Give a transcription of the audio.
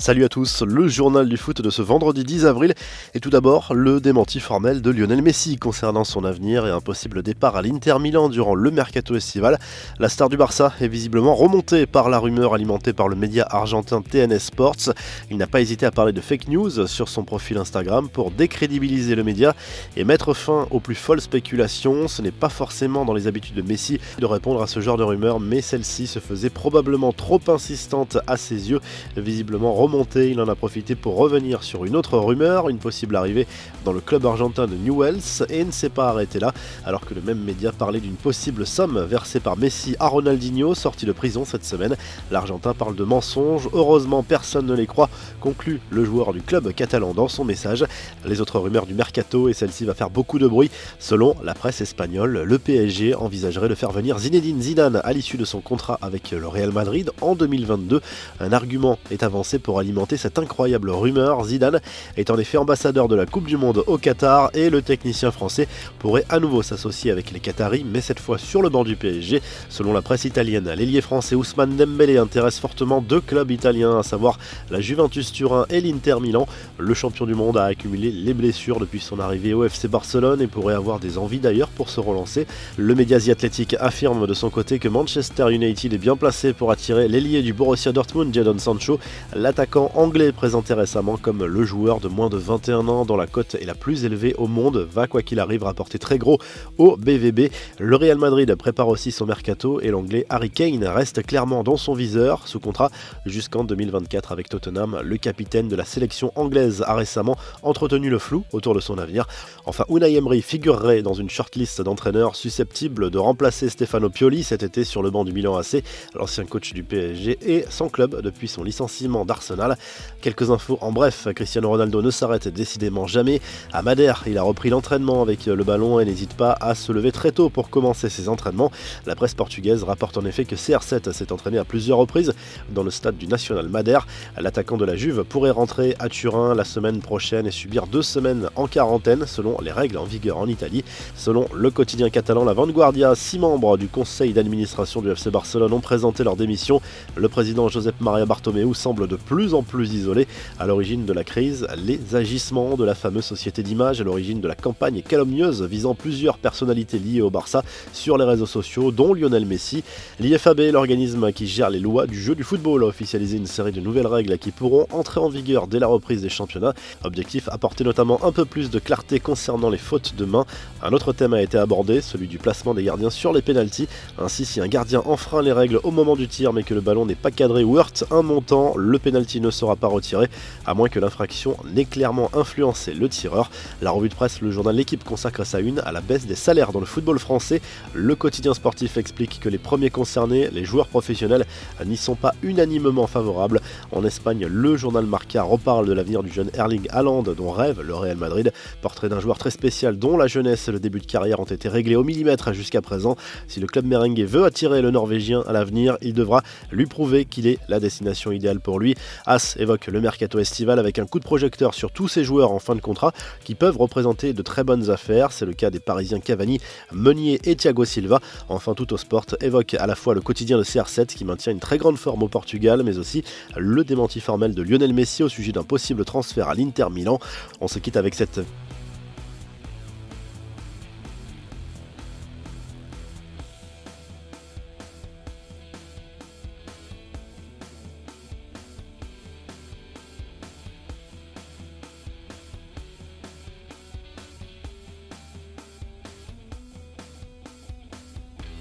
Salut à tous, le journal du foot de ce vendredi 10 avril et tout d'abord le démenti formel de Lionel Messi concernant son avenir et un possible départ à l'Inter Milan durant le mercato estival. La star du Barça est visiblement remontée par la rumeur alimentée par le média argentin TNS Sports. Il n'a pas hésité à parler de fake news sur son profil Instagram pour décrédibiliser le média et mettre fin aux plus folles spéculations. Ce n'est pas forcément dans les habitudes de Messi de répondre à ce genre de rumeurs, mais celle-ci se faisait probablement trop insistante à ses yeux, visiblement remontée. Il en a profité pour revenir sur une autre rumeur, une possible arrivée dans le club argentin de Newell's, et ne s'est pas arrêté là, alors que le même média parlait d'une possible somme versée par Messi à Ronaldinho, sorti de prison cette semaine. L'Argentin parle de mensonges, heureusement personne ne les croit, conclut le joueur du club catalan dans son message. Les autres rumeurs du mercato, et celle-ci va faire beaucoup de bruit. Selon la presse espagnole, le PSG envisagerait de faire venir Zinedine Zidane à l'issue de son contrat avec le Real Madrid en 2022. Un argument est avancé pour alimenter cette incroyable rumeur. Zidane est en effet ambassadeur de la Coupe du Monde au Qatar et le technicien français pourrait à nouveau s'associer avec les Qataris, mais cette fois sur le banc du PSG. Selon la presse italienne, l'ailier français Ousmane Dembélé intéresse fortement deux clubs italiens, à savoir la Juventus Turin et l'Inter Milan. Le champion du monde a accumulé les blessures depuis son arrivée au FC Barcelone et pourrait avoir des envies d'ailleurs pour se relancer. Le média The Athletic affirme de son côté que Manchester United est bien placé pour attirer l'ailier du Borussia Dortmund, Jadon Sancho, l'attaquant anglais présenté récemment comme le joueur de moins de 21 ans dont la cote est la plus élevée au monde va quoi qu'il arrive rapporter très gros au BVB. Le Real Madrid prépare aussi son mercato et l'anglais Harry Kane reste clairement dans son viseur, sous contrat jusqu'en 2024 avec Tottenham. Le capitaine de la sélection anglaise a récemment entretenu le flou autour de son avenir. Enfin, Unai Emery figurerait dans une shortlist d'entraîneurs susceptibles de remplacer Stefano Pioli cet été sur le banc du Milan AC. L'ancien coach du PSG est sans club depuis son licenciement d'Arsenal. Quelques infos en bref, Cristiano Ronaldo ne s'arrête décidément jamais. À Madère, il a repris l'entraînement avec le ballon et n'hésite pas à se lever très tôt pour commencer ses entraînements. La presse portugaise rapporte en effet que CR7 s'est entraîné à plusieurs reprises dans le stade du National Madère. L'attaquant de la Juve pourrait rentrer à Turin la semaine prochaine et subir 2 semaines en quarantaine selon les règles en vigueur en Italie. Selon le quotidien catalan La Vanguardia, 6 membres du conseil d'administration du FC Barcelone ont présenté leur démission. Le président Josep Maria Bartomeu semble de plus en plus isolé. À l'origine de la crise, les agissements de la fameuse société d'image, à l'origine de la campagne calomnieuse visant plusieurs personnalités liées au Barça sur les réseaux sociaux, dont Lionel Messi. L'IFAB, l'organisme qui gère les lois du jeu du football, a officialisé une série de nouvelles règles qui pourront entrer en vigueur dès la reprise des championnats. Objectif, apporter notamment un peu plus de clarté concernant les fautes de main. Un autre thème a été abordé, celui du placement des gardiens sur les pénaltys. Ainsi, si un gardien enfreint les règles au moment du tir mais que le ballon n'est pas cadré ou heurte un montant, le pénalty ne sera pas retiré, à moins que l'infraction n'ait clairement influencé le tireur. La revue de presse, le journal L'Équipe consacre sa une à la baisse des salaires dans le football français. Le quotidien sportif explique que les premiers concernés, les joueurs professionnels, n'y sont pas unanimement favorables. En Espagne, le journal Marca reparle de l'avenir du jeune Erling Haaland dont rêve le Real Madrid. Portrait d'un joueur très spécial dont la jeunesse et le début de carrière ont été réglés au millimètre jusqu'à présent. Si le club merengue veut attirer le Norvégien à l'avenir, il devra lui prouver qu'il est la destination idéale pour lui. AS évoque le mercato estival avec un coup de projecteur sur tous ces joueurs en fin de contrat qui peuvent représenter de très bonnes affaires. C'est le cas des Parisiens Cavani, Meunier et Thiago Silva. Enfin, Tuttosport évoque à la fois le quotidien de CR7 qui maintient une très grande forme au Portugal, mais aussi le démenti formel de Lionel Messi au sujet d'un possible transfert à l'Inter Milan. On se quitte avec cette